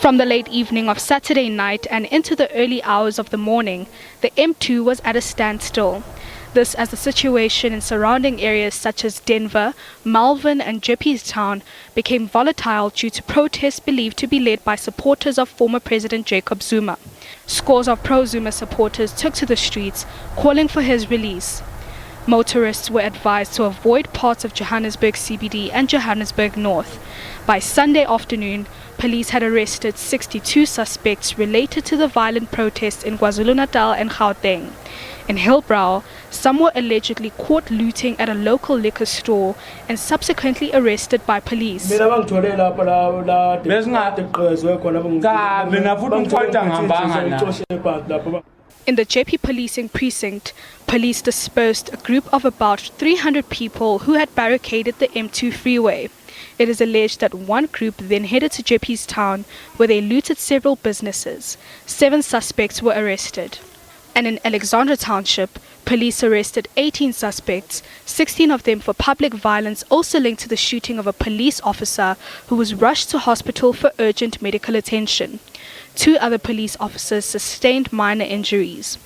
From the late evening of Saturday night and into the early hours of the morning, the M2 was at a standstill. This as the situation in surrounding areas such as Denver, Malvern and Jeppes became volatile due to protests believed to be led by supporters of former President Jacob Zuma. Scores of pro-Zuma supporters took to the streets, calling for his release. Motorists were advised to avoid parts of Johannesburg CBD and Johannesburg North. By Sunday afternoon, police had arrested 62 suspects related to the violent protests in KwaZulu-Natal and Gauteng. In Hillbrow, some were allegedly caught looting at a local liquor store and subsequently arrested by police. In the Jeppe policing precinct, police dispersed a group of about 300 people who had barricaded the M2 freeway. It is alleged that one group then headed to Jeppes Town, where they looted several businesses. 7 suspects were arrested. And in Alexandra Township, police arrested 18 suspects, 16 of them for public violence, also linked to the shooting of a police officer who was rushed to hospital for urgent medical attention. 2 other police officers sustained minor injuries.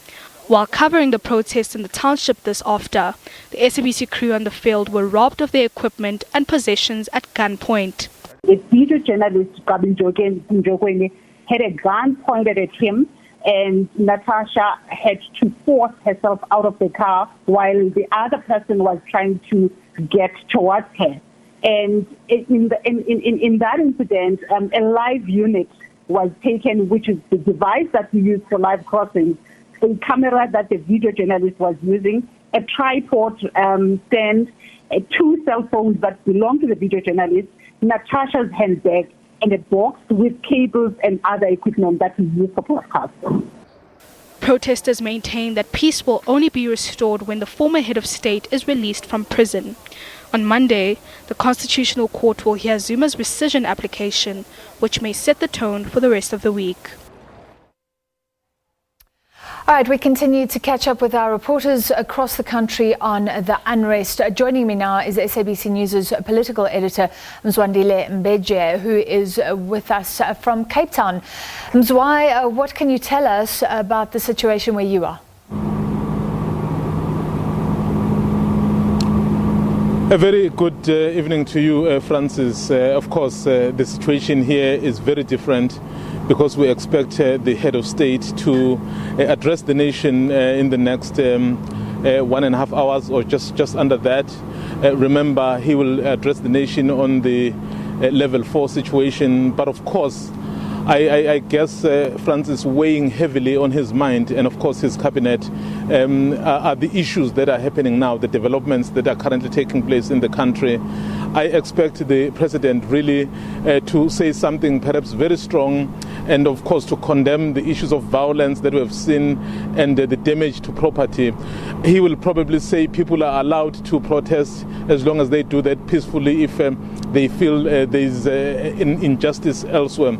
While covering the protests in the township this after, the SABC crew on the field were robbed of their equipment and possessions at gunpoint. The video journalist Gabin Njokweni had a gun pointed at him, and Natasha had to force herself out of the car while the other person was trying to get towards her. And in that incident, a live unit was taken, which is the device that we use for live crossings, a camera that the video journalist was using, a tripod stand, 2 cell phones that belong to the video journalist, Natasha's handbag, and a box with cables and other equipment that we use for broadcasting. Protesters maintain that peace will only be restored when the former head of state is released from prison. On Monday, the Constitutional Court will hear Zuma's rescission application, which may set the tone for the rest of the week. All right, we continue to catch up with our reporters across the country on the unrest. Joining me now is SABC News' political editor, Mzwandile Mbeje, who is with us from Cape Town. Mzwai, what can you tell us about the situation where you are? A very good evening to you, Francis. Of course, the situation here is very different because we expect the head of state to address the nation in the next 1.5 hours or just under that. Remember, he will address the nation on the level 4 situation, but of course, I guess Francis weighing heavily on his mind and of course his cabinet are the issues that are happening now, the developments that are currently taking place in the country. I expect the president really to say something perhaps very strong and of course to condemn the issues of violence that we have seen and the damage to property. He will probably say people are allowed to protest as long as they do that peacefully if they feel there is injustice elsewhere.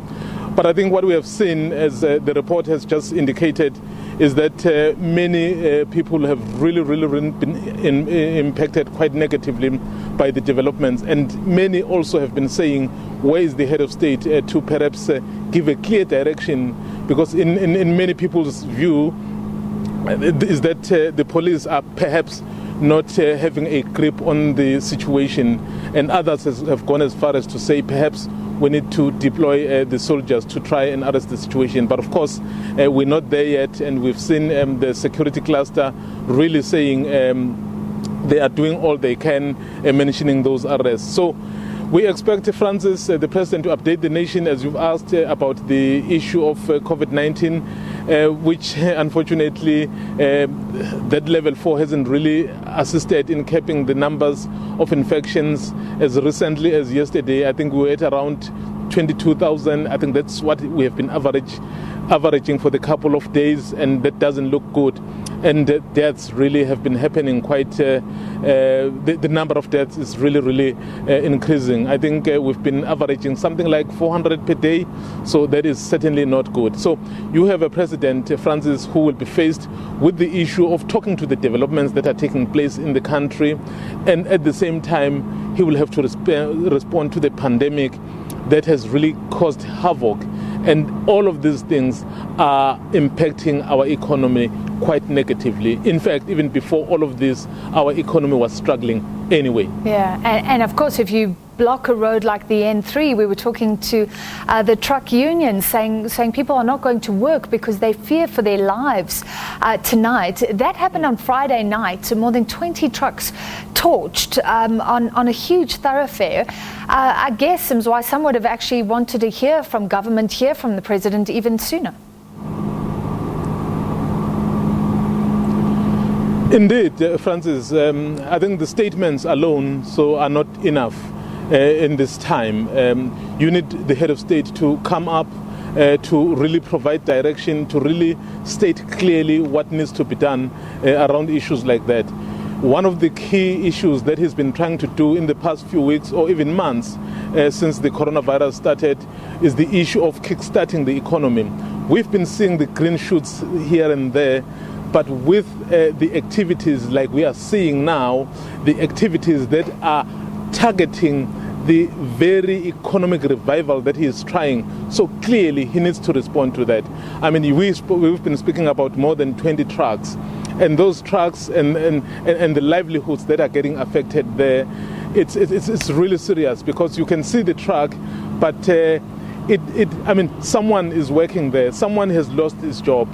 But I think what we have seen, as the report has just indicated, is that many people have really been impacted quite negatively by the developments. And many also have been saying, where is the head of state to perhaps give a clear direction? Because in many people's view is that the police are perhaps not having a grip on the situation. And others have gone as far as to say perhaps we need to deploy the soldiers to try and arrest the situation. But of course, we're not there yet, and we've seen the security cluster really saying they are doing all they can, mentioning those arrests. So we expect, Francis, the president to update the nation, as you've asked, about the issue of COVID-19, which unfortunately that level 4 hasn't really assisted in keeping the numbers of infections. As recently as yesterday, I think we were at around 22,000. I think that's what we have been averaging for the couple of days, and that doesn't look good. And deaths really have been happening quite, the number of deaths is really increasing. I think we've been averaging something like 400 per day, so that is certainly not good. So you have a president, Francis, who will be faced with the issue of talking to the developments that are taking place in the country, and at the same time, he will have to respond to the pandemic that has really caused havoc And all of these things are impacting our economy quite negatively. In fact, even before all of this, our economy was struggling anyway. Yeah, and of course, if you block a road like the N3, we were talking to the truck union saying people are not going to work because they fear for their lives tonight. That happened on Friday night. More than 20 trucks torched on a huge thoroughfare. I guess is why some would have actually wanted to hear from government, hear from the president even sooner. Indeed, Francis, I think the statements alone are not enough in this time. You need the head of state to come up to really provide direction, to really state clearly what needs to be done around issues like that. One of the key issues that he's been trying to do in the past few weeks or even months since the coronavirus started is the issue of kickstarting the economy. We've been seeing the green shoots here and there, but with the activities like we are seeing now, the activities that are targeting the very economic revival that he is trying, so clearly he needs to respond to that. I mean, we've been speaking about more than 20 trucks, and those trucks and the livelihoods that are getting affected there, it's really serious, because you can see the truck, but I mean, someone is working there, someone has lost his job.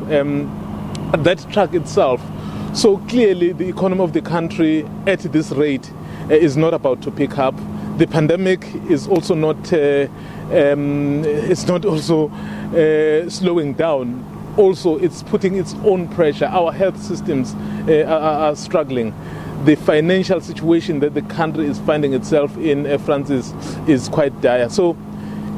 That truck itself. So clearly the economy of the country at this rate is not about to pick up. The pandemic is also not slowing down. Also, it's putting its own pressure. Our health systems are struggling. The financial situation that the country is finding itself in, Francis, is quite dire. So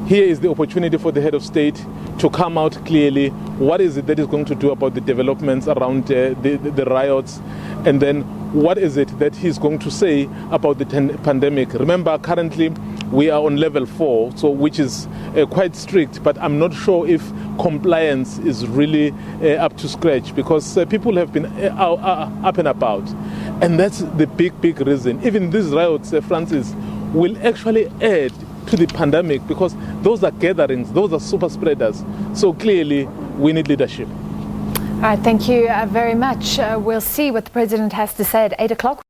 here is the opportunity for the head of state to come out clearly. What is it that is going to do about the developments around the riots? And then what is it that he's going to say about the pandemic? Remember, currently we are on level 4, so which is quite strict, but I'm not sure if compliance is really up to scratch, because people have been up and about. And that's the big reason. Even these riots, Francis, will actually add to the pandemic, because those are gatherings, those are super spreaders. So clearly we need leadership. All right, thank you very much. We'll see what the president has to say at 8 o'clock.